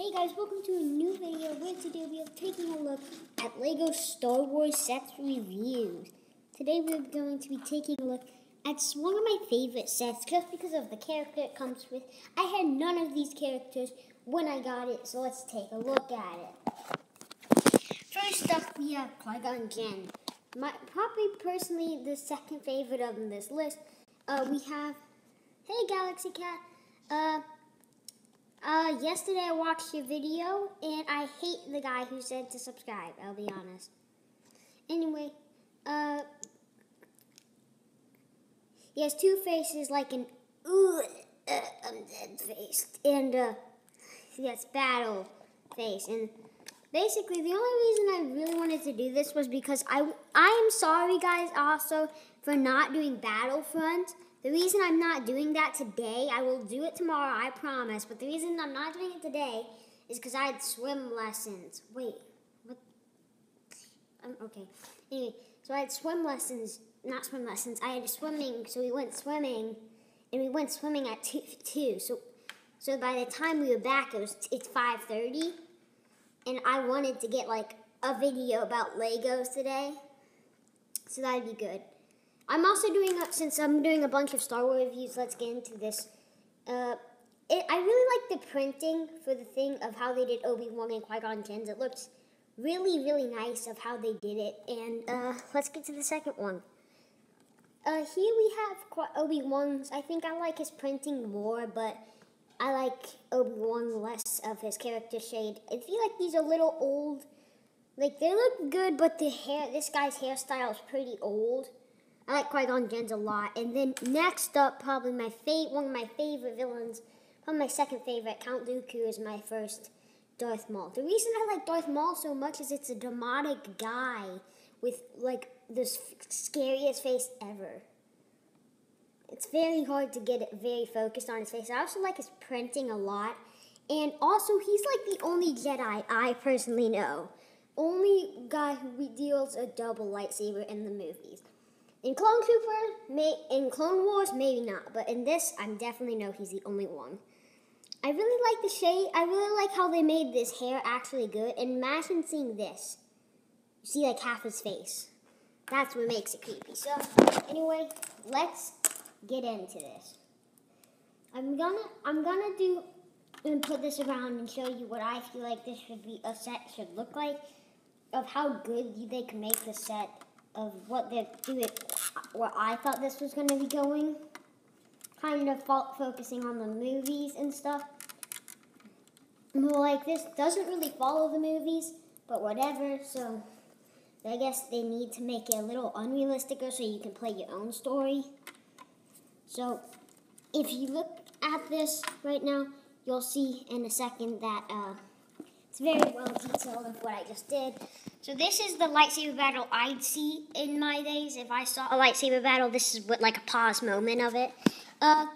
Hey guys, welcome to a new video where today we are taking a look at LEGO Star Wars sets reviews. Today we're going to be taking a look at one of my favorite sets just because of the character it comes with. I had none of these characters when I got it, so let's take a look at it. First up, we have Qui-Gon Jinn. Probably personally the second favorite of this list. We have, hey Galaxy Cat, yesterday I watched your video, and I hate the guy who said to subscribe, I'll be honest. Anyway, he has two faces, like an, I'm dead-faced, and, he has battle face, and basically the only reason I really wanted to do this was because I am sorry, guys, also, for not doing Battlefront. The reason I'm not doing that today, I will do it tomorrow, I promise, but the reason I'm not doing it today is because I had swim lessons. Wait, what? Okay. Anyway, so I had swim lessons, not swim lessons, I had swimming, so we went swimming, and we went swimming at 2, so by the time we were back, it's 5:30, and I wanted to get, like, a video about Legos today, so that'd be good. I'm also doing, since I'm doing a bunch of Star Wars reviews, let's get into this. I really like the printing for the thing of how they did Obi-Wan and Qui-Gon Jinn. It looks really, really nice of how they did it. And let's get to the second one. Here we have Obi-Wan's. I think I like his printing more, but I like Obi-Wan less of his character shade. I feel like these are a little old. Like, they look good, but this guy's hairstyle is pretty old. I like Qui-Gon Jinn a lot. And then next up, probably one of my favorite villains, probably my second favorite, Count Dooku is my first Darth Maul. The reason I like Darth Maul so much is it's a dramatic guy with, like, the scariest face ever. It's very hard to get it very focused on his face. I also like his printing a lot. And also, he's like the only Jedi I personally know. Only guy who wields a double lightsaber in the movies. In in Clone Wars, maybe not, but in this, I definitely know he's the only one. I really like the shade. I really like how they made this hair actually good. And imagine seeing this. You see, like, half his face. That's what makes it creepy. So, anyway, let's get into this. I'm gonna do and put this around and show you what I feel like a set should look like, of how good they can make the set, of what they're doing, where I thought this was going to be going, kind of focusing on the movies and stuff. More like, this doesn't really follow the movies, but whatever, so I guess they need to make it a little unrealistic so you can play your own story. So, if you look at this right now, you'll see in a second that it's very well detailed of what I just did. So this is the lightsaber battle I'd see in my days. If I saw a lightsaber battle, this is what, like, a pause moment of it. I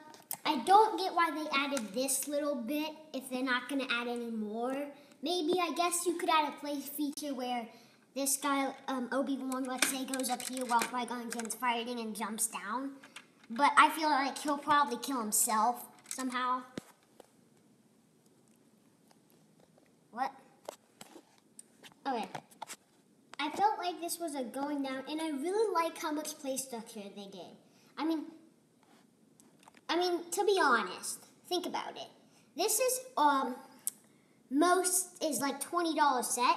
don't get why they added this little bit if they're not going to add any more. Maybe, I guess you could add a play feature where this guy, Obi-Wan, let's say, goes up here while Qui-Gon Jinn's fighting and jumps down. But I feel like he'll probably kill himself somehow. What? Okay. I felt like this was a going down, and I really like how much play structure they did. I mean, to be honest, think about it. This is, most is like $20 set,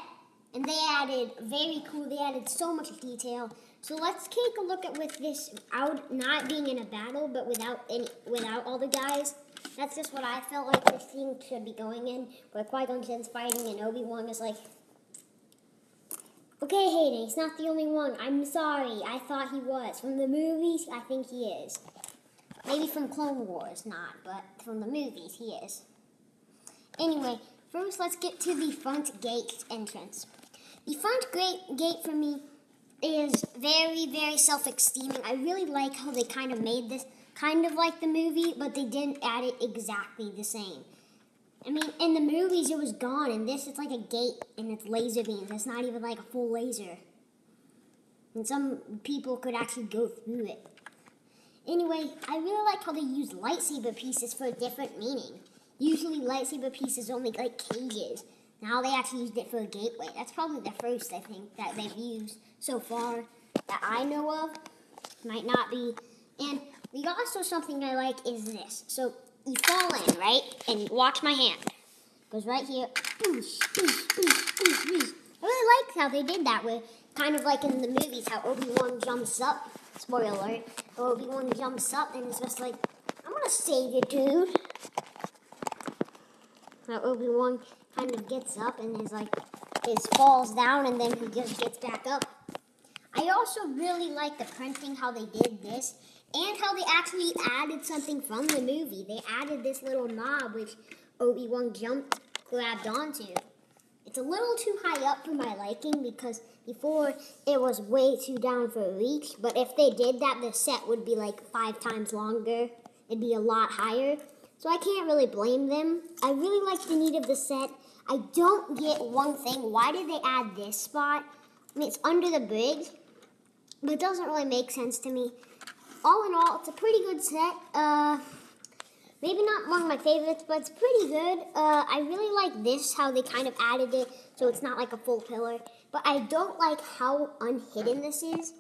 and they added, very cool, they added so much detail. So let's take a look at with this out, not being in a battle, but without all the guys. That's just what I felt like this thing should be going in, where Qui-Gon Jinn's fighting and Obi-Wan is like, okay, Hayden, he's not the only one. I'm sorry. I thought he was. From the movies, I think he is. Maybe from Clone Wars, not, but from the movies, he is. Anyway, first let's get to the front gate entrance. The front gate for me is very, very self-esteeming. I really like how they kind of made this kind of like the movie, but they didn't add it exactly the same. I mean, in the movies, it was gone, and this is like a gate, and it's laser beams. It's not even like a full laser. And some people could actually go through it. Anyway, I really like how they use lightsaber pieces for a different meaning. Usually lightsaber pieces only like cages. Now they actually used it for a gateway. That's probably the first, I think, that they've used so far that I know of. Might not be. And the also something I like is this. So you fall in, right? And watch my hand. Goes right here. Boosh, boosh, boosh, boosh, boosh. I really like how they did that with kind of like in the movies how Obi-Wan jumps up. Spoiler alert. Obi-Wan jumps up and it's just like, I'm gonna save you, dude. How Obi-Wan kind of gets up and is like, falls down and then he just gets back up. I also really like the printing, how they did this, and how they actually added something from the movie. They added this little knob which Obi-Wan grabbed onto. It's a little too high up for my liking because before it was way too down for reach, but if they did that, the set would be like 5 times longer. It'd be a lot higher. So I can't really blame them. I really like the need of the set. I don't get one thing. Why did they add this spot? I mean, it's under the bridge, but it doesn't really make sense to me. All in all, it's a pretty good set. Maybe not one of my favorites, but it's pretty good. I really like this, how they kind of added it so it's not like a full pillar. But I don't like how unhidden this is.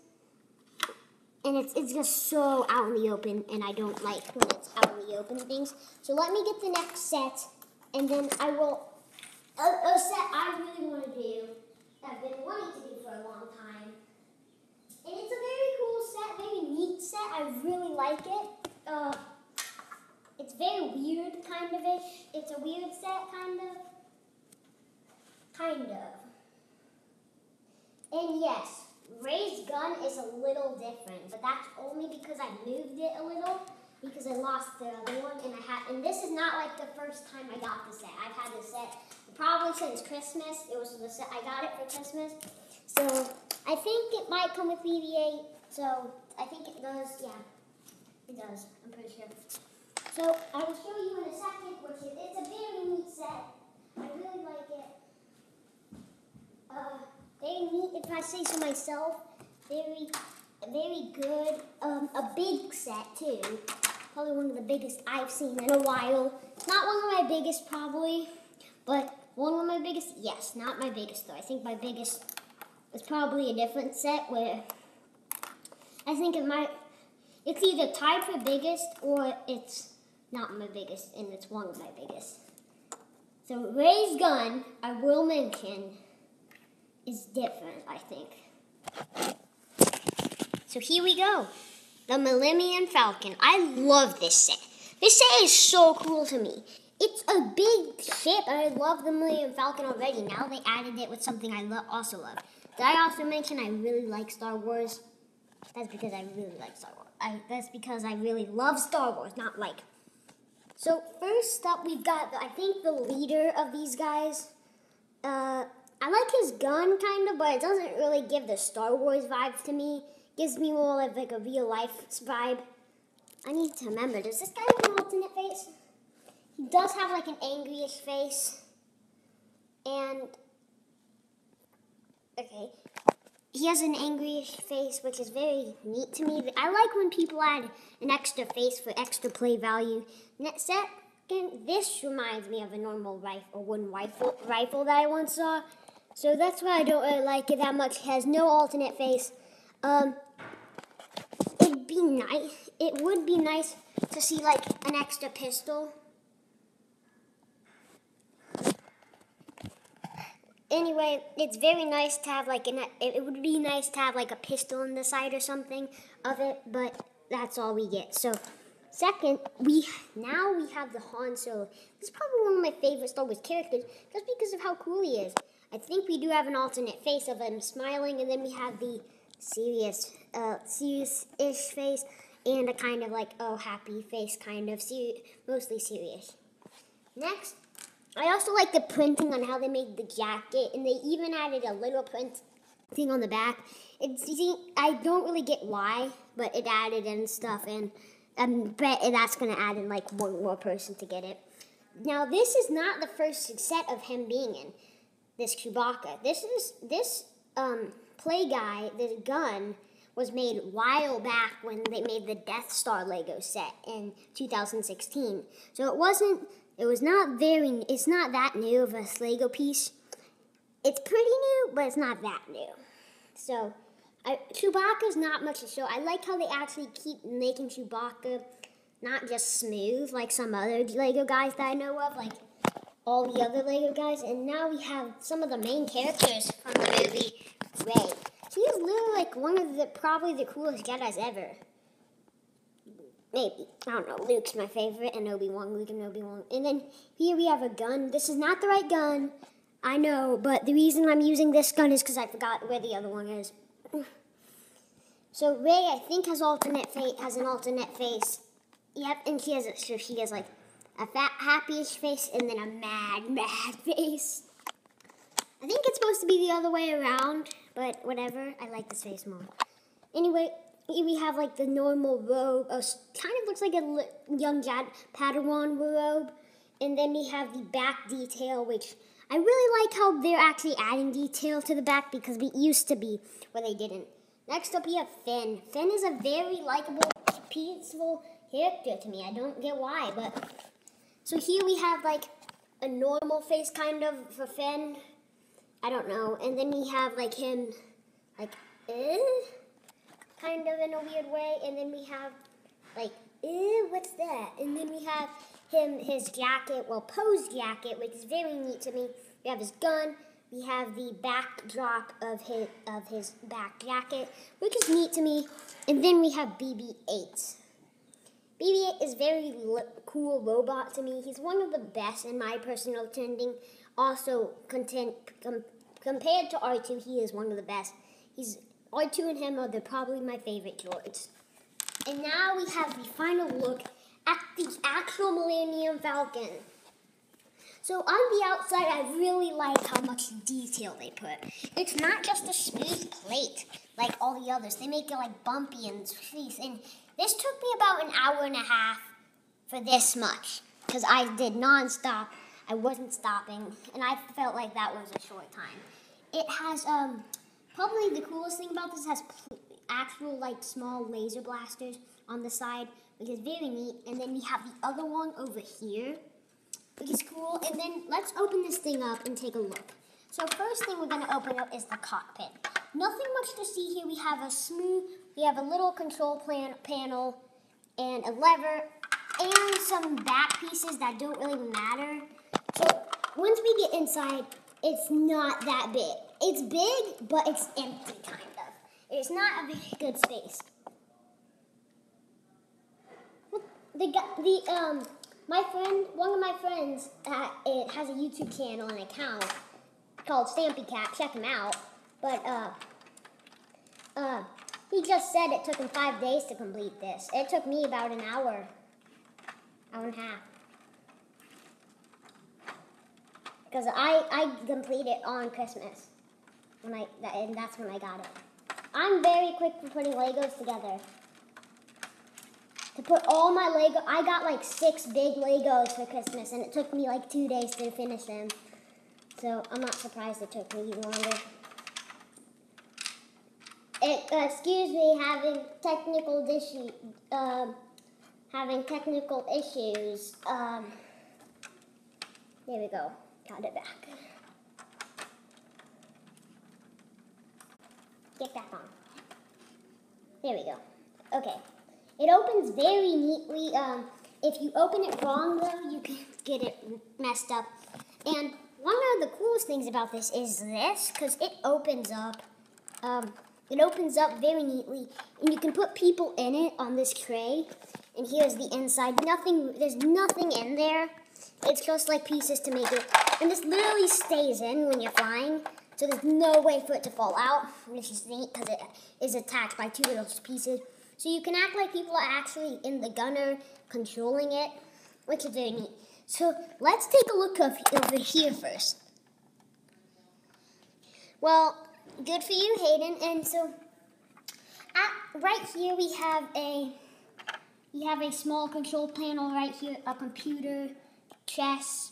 And it's just so out in the open, and I don't like when it's out in the open things. So let me get the next set, and then I will... A set I really want to do, that I've been wanting to do for a long time. And it's a very cool set, very neat set. I really like it. It's very weird, kind of-ish. It's a weird set, kind of. Kind of. And yes, Rey's gun is a little different, but that's only because I moved it a little, because I lost the other one, and this is not like the first time I got the set. I've had this set probably since Christmas. It was the set I got it for Christmas. So I think it might come with BB-8. So I think it does. Yeah, it does. I'm pretty sure. So I will show you in a second, which it's a very neat set. I really like it. Very neat, if I say so myself. Very good. A big set too. Probably one of the biggest I've seen in a while. Not one of my biggest probably, but one of my biggest. Yes, not my biggest though. I think my biggest is probably a different set where I think it's either tied for biggest or it's not my biggest, and it's one of my biggest. So Rey's gun, I will mention, is different, I think. So here we go. The Millennium Falcon. I love this set. This set is so cool to me. It's a big ship. I love the Millennium Falcon already. Now they added it with something I also love. Did I also mention I really like Star Wars? That's because I really like Star Wars. That's because I really love Star Wars, not like. So first up, we've got, I think, the leader of these guys. I like his gun, kind of, but it doesn't really give the Star Wars vibes to me. It gives me more of like a real-life vibe. I need to remember, does this guy have an alternate face? He does have like an angry-ish face. And, okay. He has an angry-ish face, which is very neat to me. I like when people add an extra face for extra play value. Second, this reminds me of a normal rifle, or wooden rifle that I once saw. So that's why I don't really like it that much. It has no alternate face. It would be nice to see like an extra pistol. Anyway, it's very nice to have like it would be nice to have like a pistol on the side or something of it, but that's all we get. So, second, we have the Han Solo. This is probably one of my favorite Star Wars characters, just because of how cool he is. I think we do have an alternate face of him smiling, and then we have the serious-ish face, and a kind of like happy face, kind of mostly serious. Next. I also like the printing on how they made the jacket, and they even added a little print thing on the back. I don't really get why, but it added and stuff, and I bet that's going to add in like one more person to get it. Now, this is not the first set of him being in this Chewbacca. This play guy, this gun, was made a while back when they made the Death Star Lego set in 2016. So it wasn't it's not that new of a Lego piece. It's pretty new, but it's not that new. So, Chewbacca's not much to show. I like how they actually keep making Chewbacca not just smooth like some other Lego guys that I know of, like all the other Lego guys. And now we have some of the main characters from the movie, Rey. She is literally like one of probably the coolest Jedis ever. Maybe. I don't know. Luke's my favorite, and Obi-Wan. Luke and Obi-Wan. And then here we have a gun. This is not the right gun. I know, but the reason I'm using this gun is because I forgot where the other one is. So Rey, I think, has an alternate face. Yep, and she has like a fat, happy-ish face and then a mad face. I think it's supposed to be the other way around, but whatever. I like this face more. Anyway, here we have like the normal robe. Kind of looks like a young Padawan robe. And then we have the back detail, which I really like how they're actually adding detail to the back because it used to be where they didn't. Next up, we have Finn. Finn is a very likable, peaceful character to me. I don't get why, but... So here we have, like, a normal face, kind of, for Finn. I don't know. And then we have, like, him, like, kind of in a weird way. And then we have, like, what's that? And then we have his jacket, Poe's jacket, which is very neat to me. We have his gun. We have the backdrop of his back jacket, which is neat to me. And then we have BB-8. BB-8 is very cool robot to me. He's one of the best in my personal opinion. Also, compared to R2, he is one of the best. R2 and him are probably my favorite droids. And now we have the final look at the actual Millennium Falcon. So on the outside, I really like how much detail they put. It's not just a smooth plate like all the others. They make it like bumpy and sweet. And this took me about an hour and a half for this much because I did non-stop. I wasn't stopping, and I felt like that was a short time. It has probably the coolest thing about this has actual like small laser blasters on the side, which is very neat. And then we have the other one over here, which is cool. And then let's open this thing up and take a look. So first thing we're going to open up is the cockpit. Nothing much to see here. We have a little control panel and a lever and some back pieces that don't really matter. So once we get inside, it's not that big. It's big, but it's empty, kind of. It's not a very good space. One of my friends has a YouTube channel and account called Stampy Cat. Check him out. But he just said it took him 5 days to complete this. It took me about an hour and a half. Because I completed it on Christmas, and that's when I got it. I'm very quick for putting Legos together. To put all my Lego, I got like 6 big Legos for Christmas, and it took me like 2 days to finish them. So I'm not surprised it took me longer. Excuse me, having technical issues. There we go. Got it back. Get back on. There we go. Okay. It opens very neatly. If you open it wrong, though, you can get it messed up. And one of the coolest things about this is this, because it opens up. It opens up very neatly, and you can put people in it on this tray. And here's the inside. There's nothing in there. It's just like pieces to make it. And this literally stays in when you're flying. So there's no way for it to fall out, which is neat because it is attached by 2 little pieces. So you can act like people are actually in the gunner controlling it, which is very neat. So let's take a look over here first. Well, good for you, Hayden. And so right here we have a small control panel right here, a computer, chess,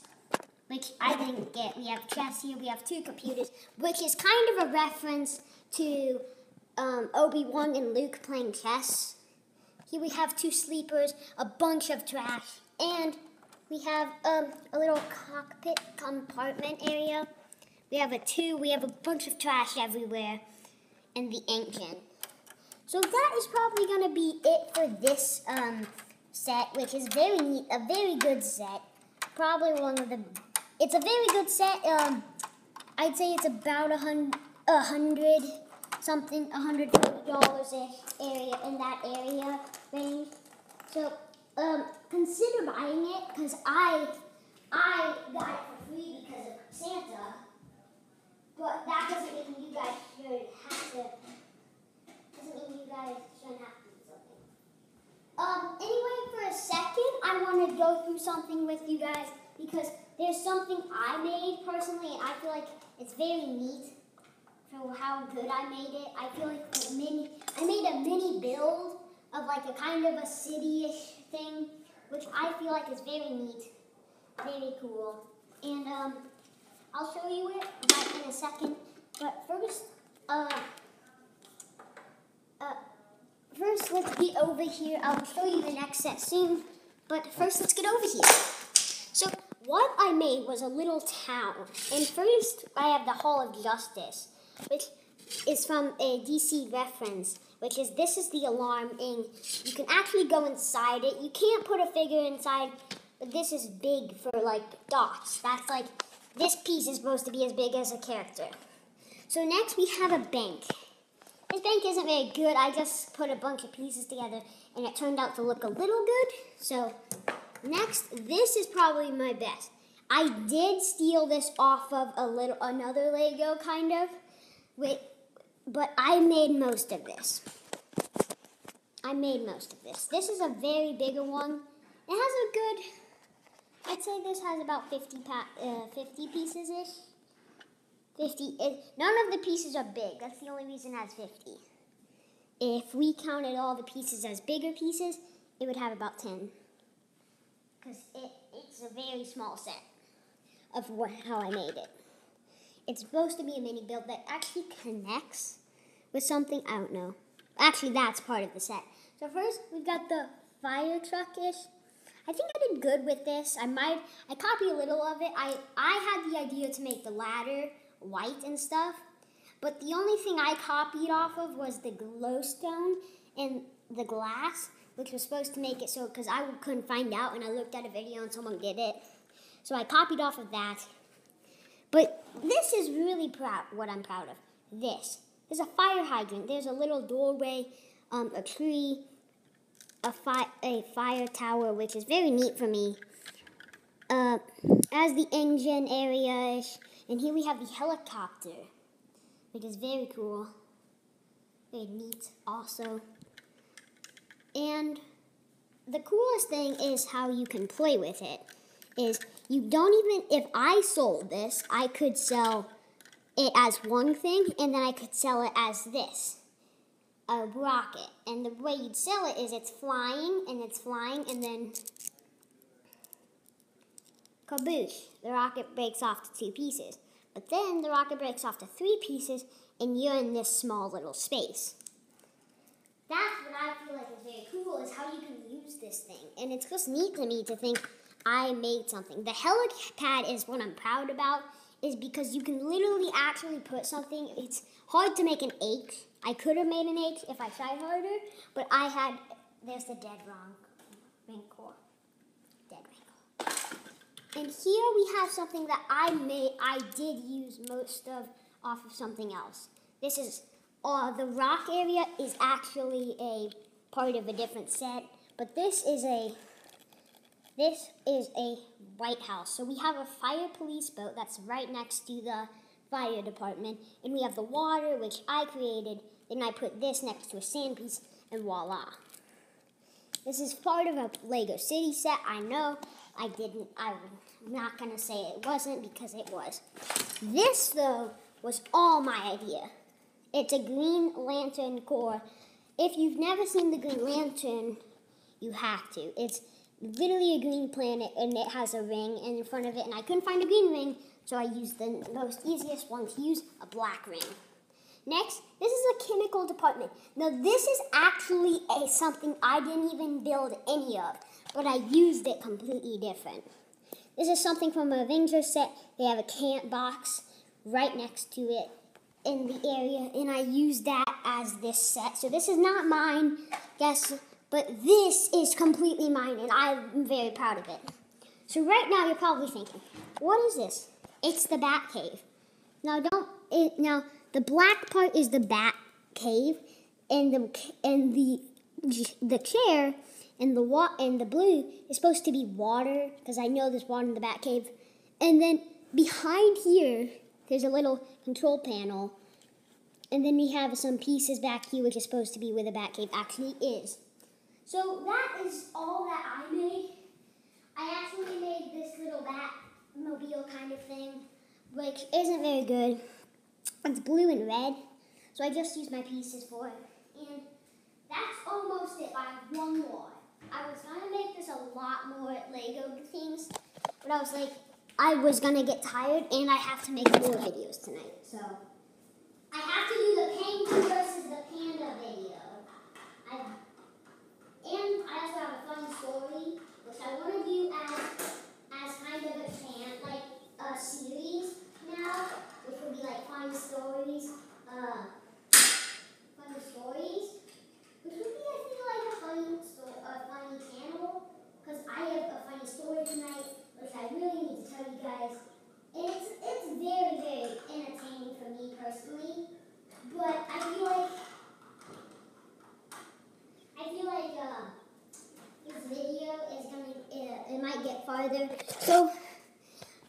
which I didn't get. We have chess here, we have 2 computers, which is kind of a reference to Obi-Wan and Luke playing chess. Here we have 2 sleepers, a bunch of trash, and We have a little cockpit compartment area. We have a bunch of trash everywhere, and the engine. So that is probably gonna be it for this set, which is very neat, a very good set. Probably it's a very good set. I'd say it's about $100 something, $150-ish area in that area range. So consider buying it because I got it for free because of Santa. But that doesn't mean you guys should have to. Doesn't mean you guys shouldn't have to do something. Anyway, for a second, I want to go through something with you guys because there's something I made personally, and I feel like it's very neat for how good I made it. I feel like I made a mini build of like a kind of a city-ish thing, which I feel like is very neat, very cool. And I'll show you it right in a second. But first let's get over here. I'll show you the next set soon. But first, let's get over here. So what I made was a little town. And first, I have the Hall of Justice, which is from a DC reference, this is the alarm, and you can actually go inside it. You can't put a figure inside, but this is big for like dots. That's like, this piece is supposed to be as big as a character. So next we have a bank. This bank isn't very good. I just put a bunch of pieces together, and it turned out to look a little good. So next, this is probably my best. I did steal this off of another Lego kind of, but I made most of this. This is a very bigger one. It has a good, I'd say this has about 50 pieces-ish. 50. None of the pieces are big. That's the only reason it has 50. If we counted all the pieces as bigger pieces, it would have about 10. Because it's a very small set of how I made it. It's supposed to be a mini build that actually connects with something. I don't know. Actually, that's part of the set. So first, we've got the fire truck-ish. I think I did good with this. I copied a little of it. I had the idea to make the ladder white and stuff. But the only thing I copied off of was the glowstone and the glass, which was supposed to make it so, because I couldn't find out, and I looked at a video and someone did it. So I copied off of that. But this is really what I'm proud of. There's a fire hydrant. There's a little doorway, a tree, a fire tower, which is very neat for me. As the engine area-ish. And here we have the helicopter, which is very cool. Very neat also. And the coolest thing is how you can play with it. If I sold this, I could sell it as one thing, and then I could sell it as this, a rocket. And the way you'd sell it is it's flying, and then kaboosh, the rocket breaks off to 2 pieces. But then the rocket breaks off to 3 pieces, and you're in this small little space. That's what I feel like is very cool, is how you can use this thing. And it's just neat to me to think I made something. The helipad is what I'm proud about, is because you can literally actually put something. It's hard to make an H. I could have made an H if I tried harder, but there's the dead rancor. Dead rancor. And here we have something that I did use most of off of something else. This is, the rock area is actually a part of a different set, but this is a White House. So we have a fire police boat that's right next to the fire department, and we have the water, which I created, then I put this next to a sand piece, and voila. This is part of a Lego City set. I know I'm not going to say it wasn't, because it was. This, though, was all my idea. It's a Green Lantern core. If you've never seen the Green Lantern, you have to. It's literally a green planet, and it has a ring in front of it, and I couldn't find a green ring, so I used the most easiest one to use, a black ring. Next, this is a chemical department. Now, this is actually something I didn't even build any of, but I used it completely different. This is something from an Avengers set. They have a camp box right next to it in the area, and I used that as this set. So this is not mine, guess, but this is completely mine, and I'm very proud of it. So right now you're probably thinking, what is this? It's the Bat Cave. Now the black part is the Bat Cave, and the chair and the blue is supposed to be water, because I know there's water in the Bat Cave. And then behind here, there's a little control panel. And then we have some pieces back here, which is supposed to be where the Bat Cave actually is. So that is all that I made. I actually made this little Batmobile kind of thing, which isn't very good. It's blue and red, so I just used my pieces for it. And that's almost it. I have one more. I was going to make this a lot more Lego things, but I was like, I was going to get tired, and I have to make more videos tonight. So I have to do the penguin versus the panda video. And I also have a funny story, which I want to do as kind of a series now, which will be like funny stories. Which would be, I feel like, a funny channel, because I have a funny story tonight, which I really need to tell you guys. And it's very, very entertaining for me personally, but I feel like this video is it might get farther. So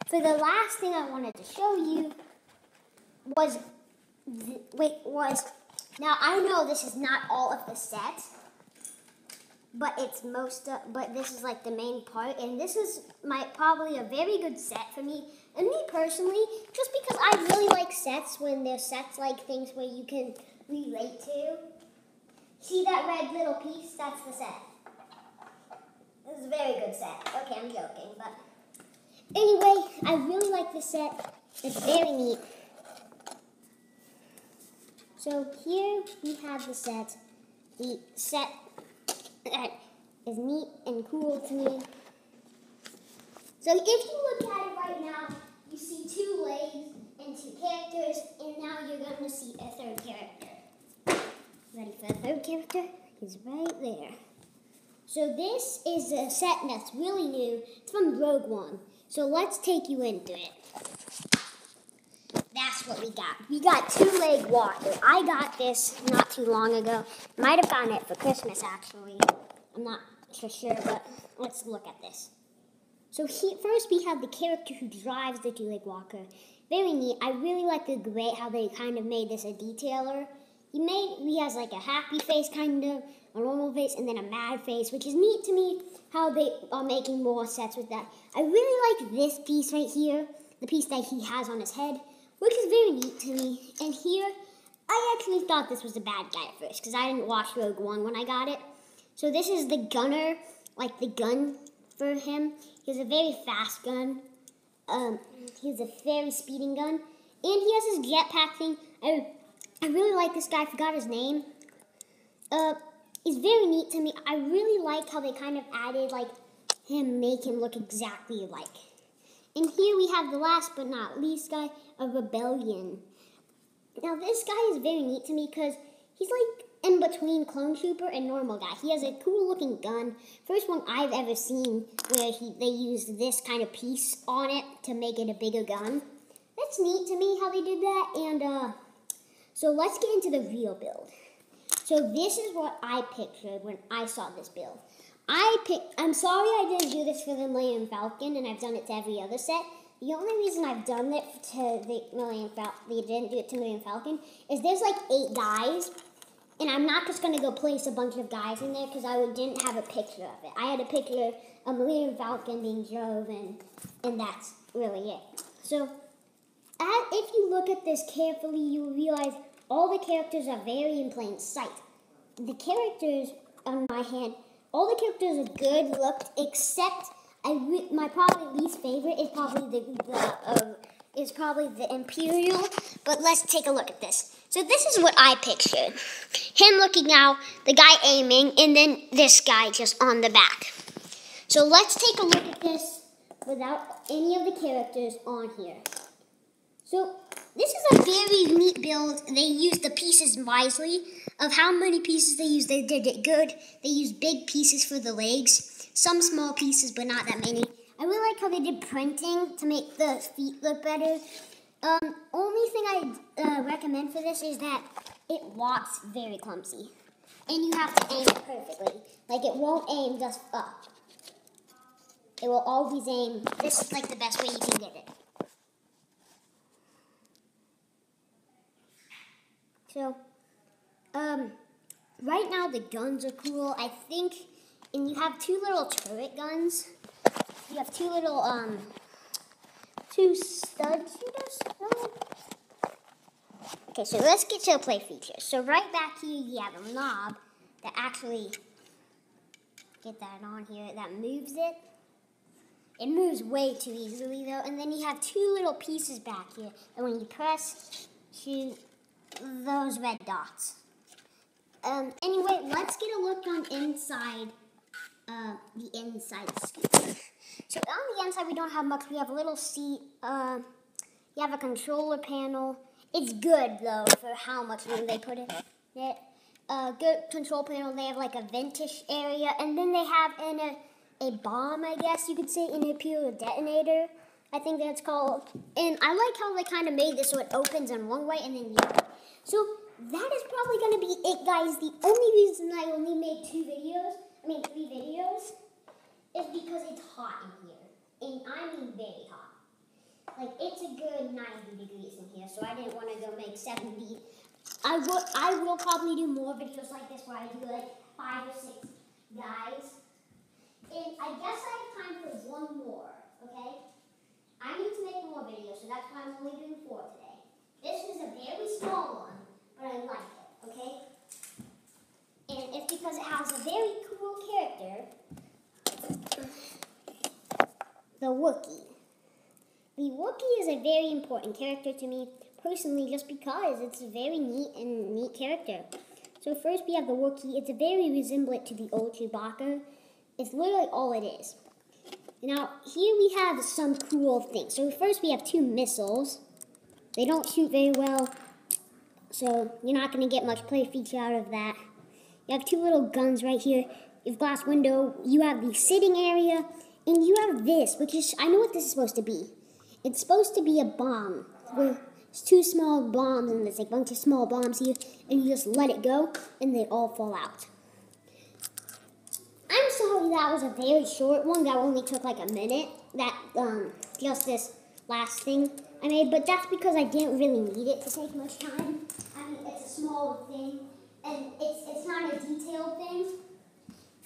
for the last thing I wanted to show you now I know this is not all of the set, but it's but this is like the main part, and this is probably a very good set for me. And me personally, just because I really like sets when they're sets like things where you can relate to. See that red little piece? That's the set. This is a very good set. Okay, I'm joking, but anyway, I really like this set. It's very neat. So here we have the set that is neat and cool to me. So if you look at it right now, you see 2 legs and 2 characters, and now you're going to see a 3rd character. Ready for the 3rd character? He's right there. So this is a set that's really new. It's from Rogue One. So let's take you into it. That's what we got. We got 2-leg walker. I got this not too long ago. Might have gotten it for Christmas, actually. I'm not for sure, but let's look at this. So first we have the character who drives the 2-leg walker. Very neat. I really like how they kind of made this a detailer. He has like a happy face, kind of, a normal face, and then a mad face, which is neat to me how they are making more sets with that. I really like this piece right here, the piece that he has on his head, which is very neat to me. And here, I actually thought this was a bad guy at first, because I didn't watch Rogue One when I got it. So this is the gunner, like the gun for him. He has a very fast gun. He has a very speeding gun. And he has his jetpack thing. I really like this guy. I forgot his name. He's very neat to me. I really like how they kind of added, like, make him look exactly like. And here we have the last but not least guy, a Rebellion. Now this guy is very neat to me because he's like in between Clone Trooper and normal guy. He has a cool looking gun. First one I've ever seen where they used this kind of piece on it to make it a bigger gun. That's neat to me how they did that. And so let's get into the real build. So this is what I pictured when I saw this build. I'm sorry I didn't do this for the Millennium Falcon, and I've done it to every other set. The only reason I've done it to the Millennium Falcon, they didn't do it to Millennium Falcon, is there's like 8 guys, and I'm not just gonna go place a bunch of guys in there because I didn't have a picture of it. I had a picture of Millennium Falcon being drove, and that's really it. So, if you look at this carefully, you will realize all the characters are very in plain sight. The characters on my hand, all the characters are good looked, except my probably least favorite is probably the Imperial. But let's take a look at this. So this is what I pictured: him looking out, the guy aiming, and then this guy just on the back. So let's take a look at this without any of the characters on here. So this is a very neat build. They used the pieces wisely. Of how many pieces they used, they did it good. They used big pieces for the legs. Some small pieces, but not that many. I really like how they did printing to make the feet look better. Only thing I recommend for this is that it walks very clumsy. And you have to aim it perfectly. Like, it won't aim just up. It will always aim. This is like the best way you can get it. So, right now the guns are cool. I think, and you have two little turret guns. You have two little, two stud shooters. No? Okay, so let's get to the play features. So right back here, you have a knob that actually, get that on here, that moves it. It moves way too easily though. And then you have two little pieces back here. And when you press, shoot those red dots. Anyway, let's get a look on inside, the inside scooter. So on the inside, we don't have much. We have a little seat. You have a controller panel. It's good though for how much room they put in it. Good control panel. They have like a ventish area, and then they have in a bomb, I guess you could say, in here, a detonator. I think that's called. And I like how they kind of made this so it opens in one way and then the other. So that is probably going to be it, guys. The only reason I only made 3 videos, is because it's hot in here. And I mean very hot. Like, it's a good 90 degrees in here, so I didn't want to go make 70. I will probably do more videos like this where I do like 5 or 6 guys. And I guess I have time for one more, okay? I need to make more videos, so that's why I'm only doing 4 today. This is a very small one, but I like it, okay? And it's because it has a very cool character, the Wookiee. The Wookiee is a very important character to me, personally, just because it's a very neat character. So first we have the Wookiee. It's very resemblant to the old Chewbacca. It's literally all it is. Now, here we have some cool things. So first we have 2 missiles. They don't shoot very well, so you're not going to get much play feature out of that. You have 2 little guns right here. You have glass window. You have the sitting area. And you have this, which is, I know what this is supposed to be. It's supposed to be a bomb. Where it's 2 small bombs, and there's like a bunch of small bombs here. And you just let it go, and they all fall out. I'm sorry that was a very short one. That only took like a minute. That, just this last thing I made. But that's because I didn't really need it to take much time. I mean, it's a small thing. And it's not a detailed thing.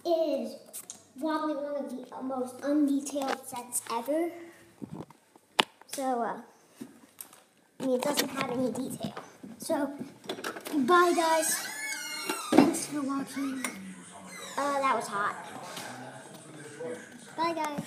It is probably one of the most undetailed sets ever. So, I mean, it doesn't have any detail. So, bye guys. Thanks for watching. That was hot. Bye guys.